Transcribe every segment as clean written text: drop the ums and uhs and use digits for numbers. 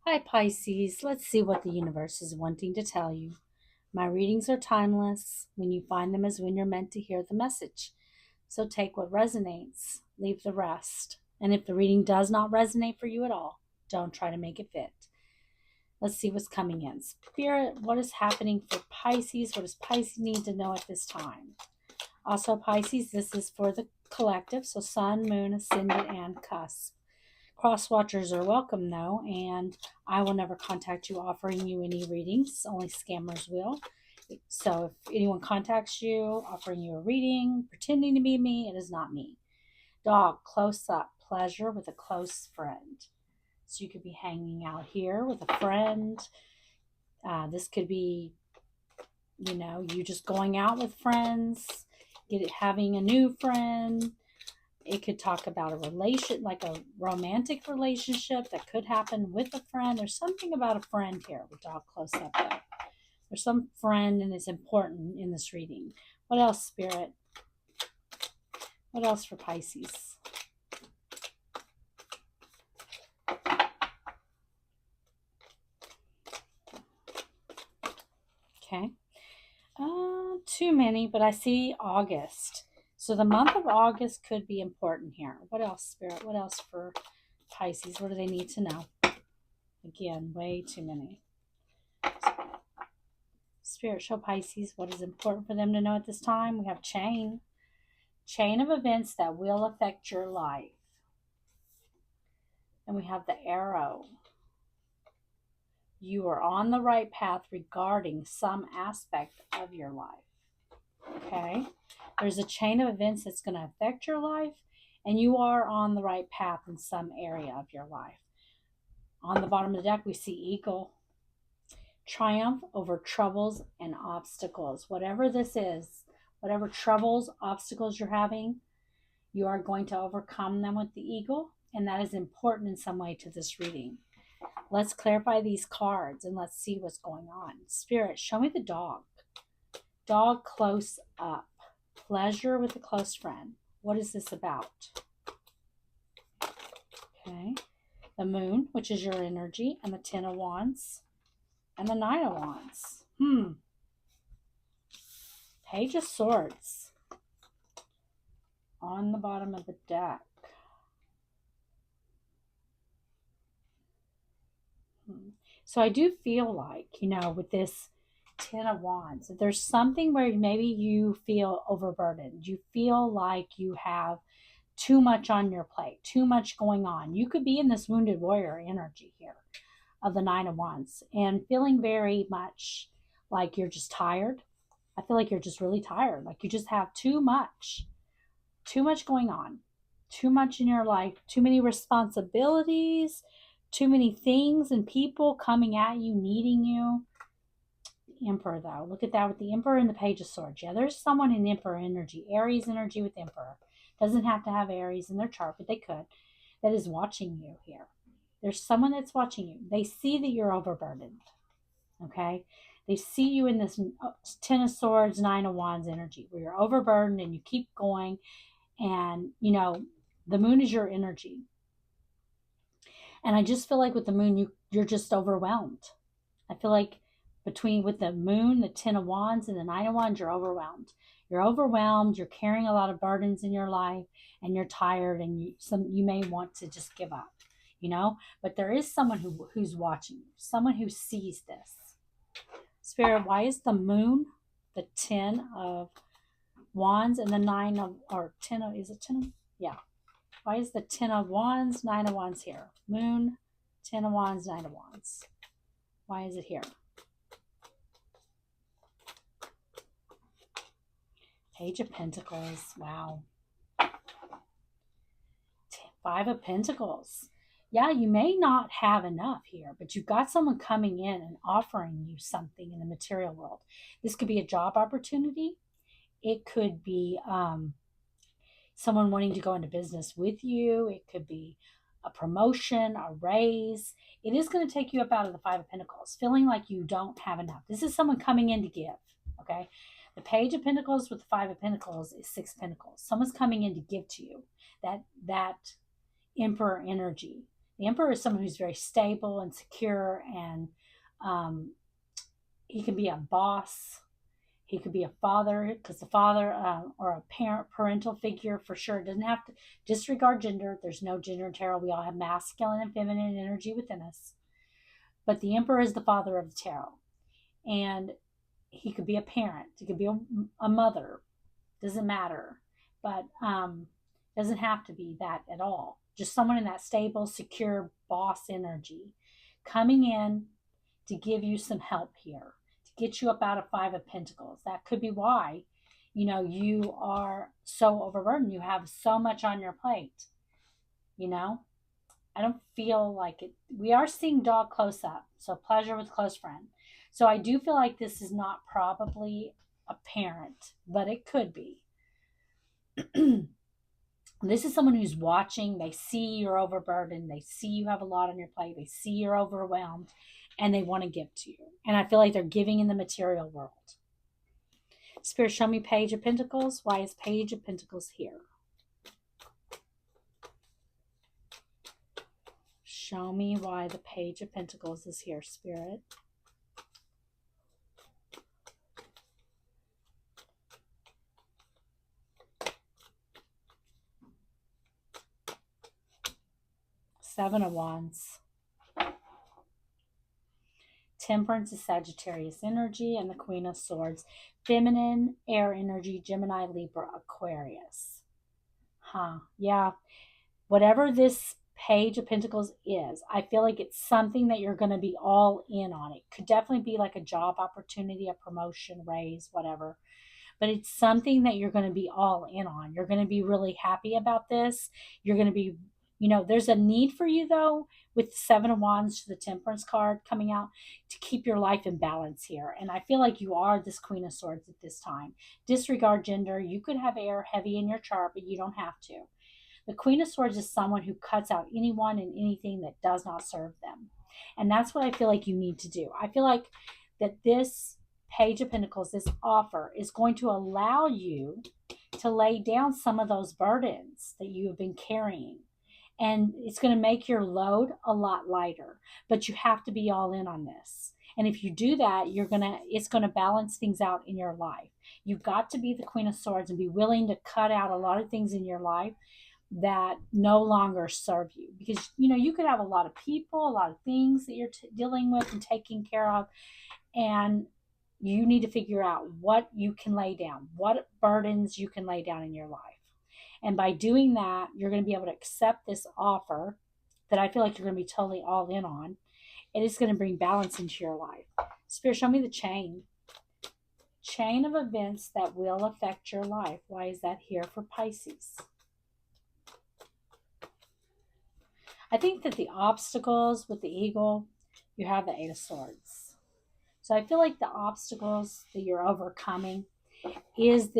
Hi, Pisces. Let's see what the universe is wanting to tell you. My readings are timeless. When you find them is when you're meant to hear the message. So take what resonates, leave the rest. And if the reading does not resonate for you at all, don't try to make it fit. Let's see what's coming in. Spirit, what is happening for Pisces? What does Pisces need to know at this time? Also, Pisces, this is for the collective. So sun, moon, ascendant, and cusp. Cross watchers are welcome though, and I will never contact you offering you any readings. Only scammers will. So if anyone contacts you offering you a reading, pretending to be me, it is not me. Dog, close up, pleasure with a close friend. So you could be hanging out here with a friend. This could be, you just going out with friends, having a new friend. It could talk about a relation, like a romantic relationship that could happen with a friend. There's something about a friend here with dog close up though. There's some friend and it's important in this reading. What else, Spirit? What else for Pisces? Okay. Too many, but I see August. So the month of August could be important here. What else, Spirit? What else for Pisces? What do they need to know? Again, way too many. Spirit, show Pisces what is important for them to know at this time. We have chain of events that will affect your life. And we have the arrow. You are on the right path regarding some aspect of your life. Okay? There's a chain of events that's going to affect your life, and you are on the right path in some area of your life. On the bottom of the deck, we see eagle. Triumph over troubles and obstacles. Whatever this is, whatever troubles, obstacles you're having, you are going to overcome them with the eagle, and that is important in some way to this reading. Let's clarify these cards and let's see what's going on. Spirit, show me the dog. Dog close up. Pleasure with a close friend. What is this about? Okay. The moon, which is your energy, and the 10 of wands, and the 9 of wands. Page of swords on the bottom of the deck. So I do feel like, with this 10 of wands, that there's something where maybe you feel overburdened. You feel like you have too much on your plate, too much going on. You could be in this wounded warrior energy here of the 9 of wands and feeling very much like you're just tired. I feel like you're just really tired. Like you just have too much going on, too much in your life, too many responsibilities, too many things and people coming at you, needing you. The Emperor, though, look at that with the Emperor and the Page of Swords. Yeah, there's someone in Emperor energy, Aries energy with Emperor. Doesn't have to have Aries in their chart, but they could. That is watching you here. There's someone that's watching you. They see that you're overburdened. Okay? They see you in this 10 of Swords, 9 of Wands energy where you're overburdened and you keep going. And, the moon is your energy. And I just feel like with the moon, you're just overwhelmed. I feel like with the moon, the 10 of wands, and the 9 of wands, you're overwhelmed. You're overwhelmed. You're carrying a lot of burdens in your life, and you're tired, and you may want to just give up, But there is someone who's watching you, someone who sees this. Spirit, why is the moon, the 10 of wands, and the 9 of, or 10 of, is it 10 of? Yeah. Why is the 10 of wands, 9 of wands here? Moon, 10 of wands, 9 of wands. Why is it here? Page of Pentacles. Wow. 5 of Pentacles. Yeah, you may not have enough here, but you've got someone coming in and offering you something in the material world. This could be a job opportunity. It could be someone wanting to go into business with you. It could be a promotion, a raise. It is going to take you up out of the 5 of Pentacles, feeling like you don't have enough. This is someone coming in to give, okay? The Page of Pentacles with the 5 of Pentacles is 6 Pentacles. Someone's coming in to give to you. That Emperor energy. The Emperor is someone who's very stable and secure, and um, he can be a boss. He could be a father, because the father or a parental figure for sure. Doesn't have to disregard gender. There's no gender in tarot. We all have masculine and feminine energy within us. But the Emperor is the father of the tarot. And he could be a parent. He could be a mother. Doesn't matter. But doesn't have to be that at all. Just someone in that stable, secure boss energy coming in to give you some help here, to get you up out of Five of Pentacles. That could be why, you are so overburdened. You have so much on your plate. You know, I don't feel like it. We are seeing dog close up. So pleasure with close friend. So I do feel like this is not probably a parent, but it could be. This is someone who's watching. They see you're overburdened. They see you have a lot on your plate. They see you're overwhelmed, and they want to give to you. And I feel like they're giving in the material world. Spirit, show me Page of Pentacles. Why is Page of Pentacles here? Show me why the Page of Pentacles is here, Spirit. Seven of Wands. Temperance is Sagittarius energy, and the Queen of Swords. Feminine, air energy, Gemini, Libra, Aquarius. Yeah. Whatever this Page of Pentacles is, I feel like it's something that you're going to be all in on. It could definitely be like a job opportunity, a promotion, raise, whatever. But it's something that you're going to be all in on. You're going to be really happy about this. You're going to be, there's a need for you, though, with the Seven of Wands to the Temperance card coming out, to keep your life in balance here. And I feel like you are this Queen of Swords at this time. Disregard gender. You could have air heavy in your chart, but you don't have to. The Queen of Swords is someone who cuts out anyone and anything that does not serve them. And that's what I feel like you need to do. I feel like that this Page of Pentacles, this offer, is going to allow you to lay down some of those burdens that you have been carrying. And it's going to make your load a lot lighter. But you have to be all in on this. And if you do that, it's going to balance things out in your life. You've got to be the Queen of Swords and be willing to cut out a lot of things in your life that no longer serve you, because you could have a lot of people, a lot of things that you're dealing with and taking care of, and you need to figure out what you can lay down, what burdens you can lay down in your life. And by doing that, you're going to be able to accept this offer that I feel like you're going to be totally all in on. It is going to bring balance into your life. Spirit, show me the chain of events that will affect your life. Why is that here for Pisces? I think that the obstacles with the eagle, you have the Eight of Swords. So I feel like the obstacles that you're overcoming is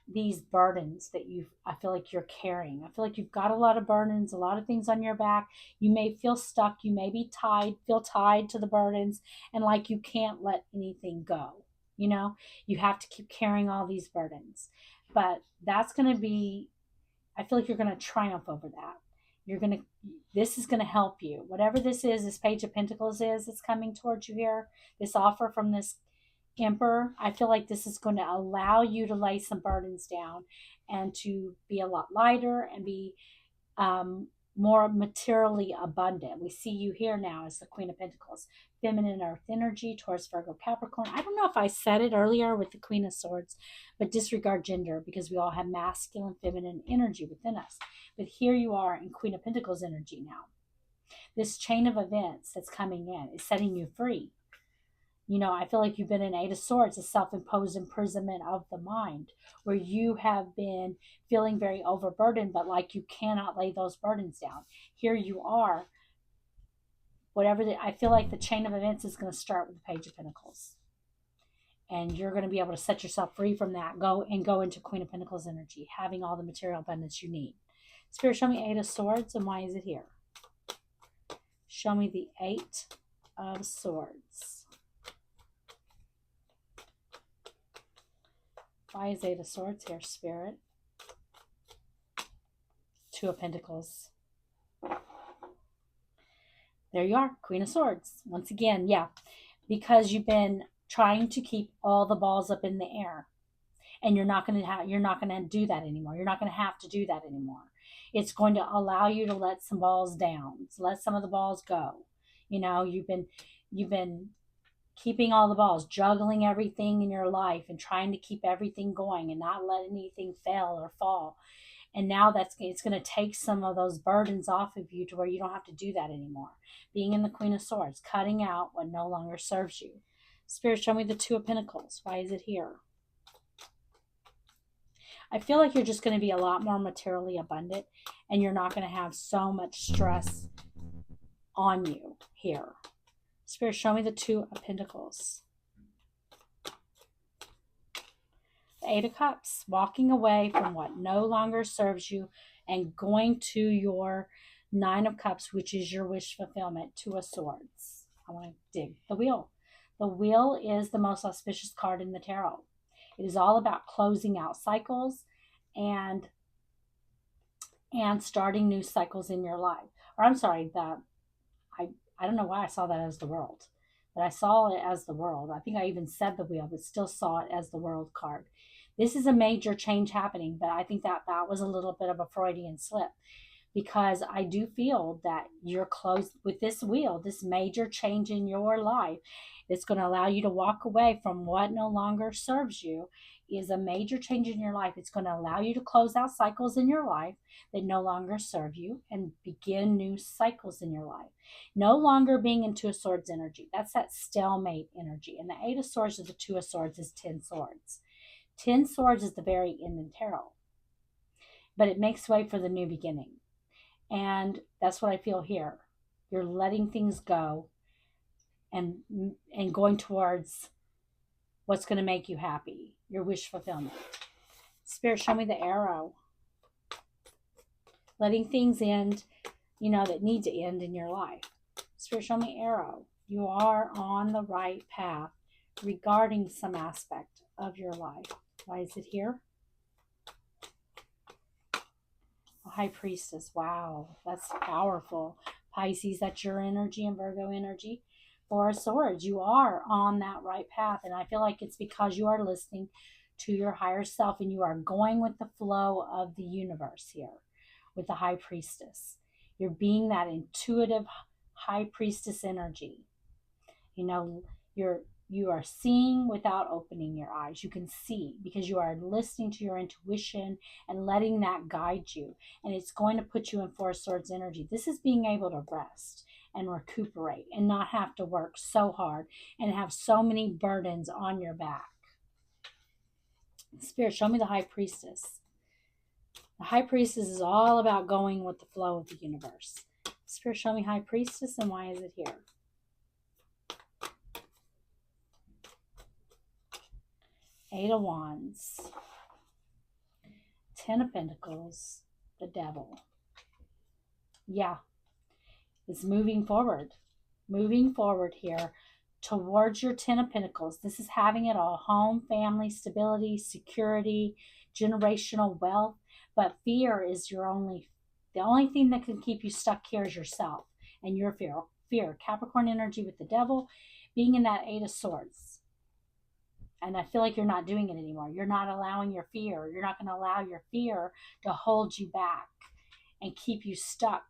these burdens that I feel like you're carrying. I feel like you've got a lot of burdens, a lot of things on your back. You may feel stuck. You may be feel tied to the burdens, and like you can't let anything go. You have to keep carrying all these burdens. But that's going to be, I feel like you're going to triumph over that. This is going to help you. Whatever this Page of Pentacles it's coming towards you here, this offer from this Emperor, I feel like this is going to allow you to lay some burdens down and to be a lot lighter and be more materially abundant. We see you here now as the Queen of Pentacles. Feminine earth energy, Taurus, Virgo, Capricorn. I don't know if I said it earlier with the Queen of Swords, but disregard gender, because we all have masculine, feminine energy within us. But here you are in Queen of Pentacles energy now. This chain of events that's coming in is setting you free. I feel like you've been in Eight of Swords, a self-imposed imprisonment of the mind, where you have been feeling very overburdened, but like you cannot lay those burdens down. Here you are. I feel like the chain of events is going to start with the Page of Pentacles. And you're going to be able to set yourself free from that, go into Queen of Pentacles energy, having all the material abundance you need. Spirit, show me Eight of Swords, and why is it here? Show me the Eight of Swords. Why is Eight of Swords here, Spirit? Two of Pentacles. There you are, Queen of Swords. Once again, yeah, because you've been trying to keep all the balls up in the air, and you're not going to do that anymore. You're not going to have to do that anymore. It's going to allow you to let some balls down, to let some of the balls go. You've been keeping all the balls, juggling everything in your life and trying to keep everything going and not let anything fail or fall. And now it's going to take some of those burdens off of you to where you don't have to do that anymore. Being in the Queen of Swords, cutting out what no longer serves you. Spirit, show me the Two of Pentacles. Why is it here? I feel like you're just going to be a lot more materially abundant, and you're not going to have so much stress on you here. Spirit, show me the Two of Pentacles. The Eight of Cups, walking away from what no longer serves you and going to your Nine of Cups, which is your wish fulfillment. Two of Swords. I want to dig the Wheel. The Wheel is the most auspicious card in the tarot. It is all about closing out cycles and starting new cycles in your life. Or I'm sorry, I don't know why I saw that as the World, but I saw it as the World. I think I even said the Wheel, but still saw it as the World card. This is a major change happening, but I think that was a little bit of a Freudian slip, because I do feel that you're close with this Wheel, this major change in your life. It's going to allow you to walk away from what no longer serves you, is a major change in your life. It's going to allow you to close out cycles in your life that no longer serve you and begin new cycles in your life. No longer being in Two of Swords energy. That's that stalemate energy. And the Eight of Swords is the Two of Swords is 10 swords. 10 swords is the very end in tarot. But it makes way for the new beginning. And that's what I feel here. You're letting things go and going towards what's going to make you happy, your wish fulfillment. Spirit, show me the Arrow. Letting things end, that need to end in your life. Spirit, show me Arrow. You are on the right path regarding some aspect of your life. Why is it here? A High Priestess. Wow, that's powerful. Pisces, that's your energy, and Virgo energy. Four of Swords, you are on that right path. And I feel like it's because you are listening to your higher self and you are going with the flow of the universe here with the High Priestess. You're being that intuitive High Priestess energy. You are seeing without opening your eyes. You can see because you are listening to your intuition and letting that guide you. And it's going to put you in Four of Swords energy. This is being able to rest and recuperate and not have to work so hard and have so many burdens on your back. Spirit, show me the High Priestess. The High Priestess is all about going with the flow of the universe. Spirit, show me High Priestess, and why is it here? Eight of Wands, 10 of Pentacles, the Devil. Yeah, it's moving forward here towards your 10 of Pentacles. This is having it all: home, family, stability, security, generational wealth. But fear is the only thing that can keep you stuck here is yourself and your fear. Capricorn energy with the Devil, being in that Eight of Swords. And I feel like you're not doing it anymore. You're not allowing your fear. You're not going to allow your fear to hold you back and keep you stuck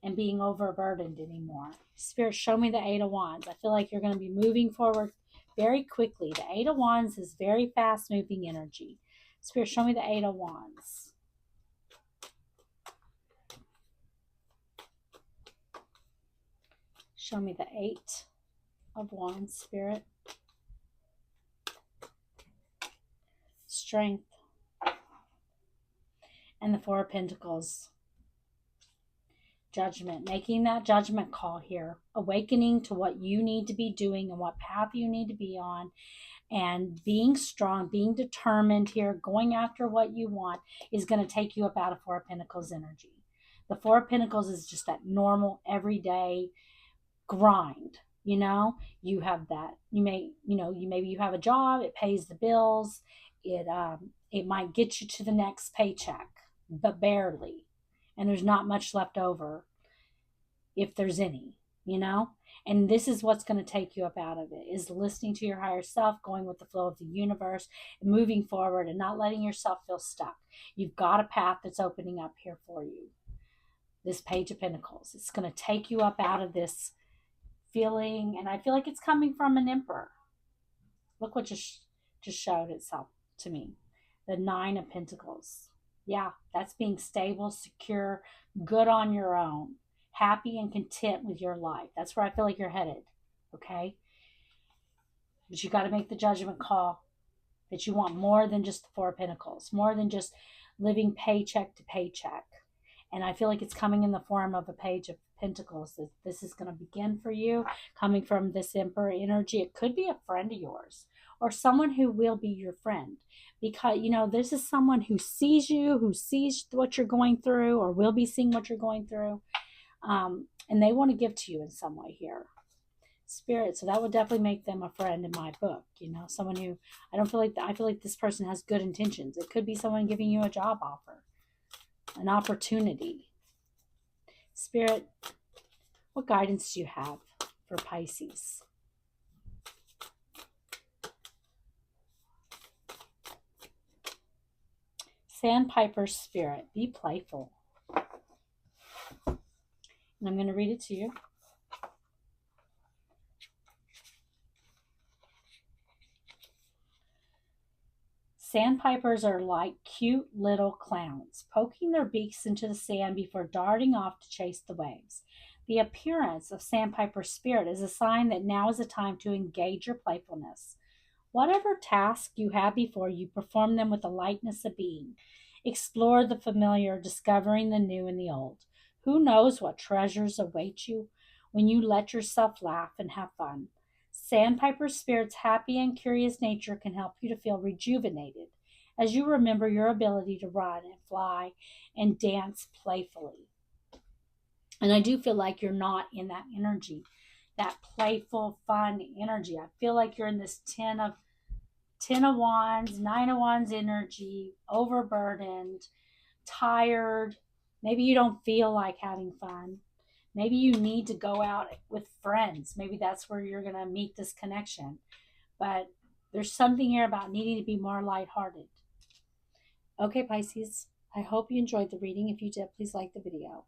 and being overburdened anymore. Spirit, show me the Eight of Wands. I feel like you're going to be moving forward very quickly. The Eight of Wands is very fast moving energy. Spirit, show me the Eight of Wands. Show me the Eight of Wands, Spirit. Strength. And the Four of Pentacles. Judgment. Making that judgment call here. Awakening to what you need to be doing and what path you need to be on. And being strong, being determined here, going after what you want is going to take you up out of Four of Pentacles energy. The Four of Pentacles is just that normal, everyday grind. You have that. Maybe you have a job. It pays the bills. It might get you to the next paycheck, but barely. And there's not much left over, if there's any. you know? And this is what's going to take you up out of it, is listening to your higher self, going with the flow of the universe, and moving forward and not letting yourself feel stuck. You've got a path that's opening up here for you. This Page of Pentacles. It's going to take you up out of this feeling, and I feel like it's coming from an Emperor. Look what just showed itself to me. The Nine of Pentacles. Yeah, that's being stable, secure, good on your own, happy and content with your life. That's where I feel like you're headed. Okay? But you got to make the judgment call that you want more than just the Four of Pentacles, more than just living paycheck to paycheck. And I feel like it's coming in the form of a Page of Pentacles. That this is going to begin for you, coming from this Emperor energy. It could be a friend of yours or someone who will be your friend, because this is someone who sees you, who sees what you're going through, or will be seeing what you're going through, and they want to give to you in some way here, Spirit. So that would definitely make them a friend in my book. Someone who I feel like this person has good intentions. It could be someone giving you a job offer, an opportunity. Spirit, what guidance do you have for Pisces? Sandpiper Spirit, be playful. And I'm going to read it to you. Sandpipers are like cute little clowns, poking their beaks into the sand before darting off to chase the waves. The appearance of Sandpiper Spirit is a sign that now is the time to engage your playfulness. Whatever task you have before you, perform them with the lightness of being. Explore the familiar, discovering the new and the old. Who knows what treasures await you when you let yourself laugh and have fun? Sandpiper Spirit's happy and curious nature can help you to feel rejuvenated as you remember your ability to run and fly and dance playfully. And I do feel like you're not in that energy, that playful, fun energy. I feel like you're in this Ten of Wands, Nine of Wands energy, overburdened, tired. Maybe you don't feel like having fun. Maybe you need to go out with friends. Maybe that's where you're going to meet this connection. But there's something here about needing to be more lighthearted. Okay, Pisces, I hope you enjoyed the reading. If you did, please like the video.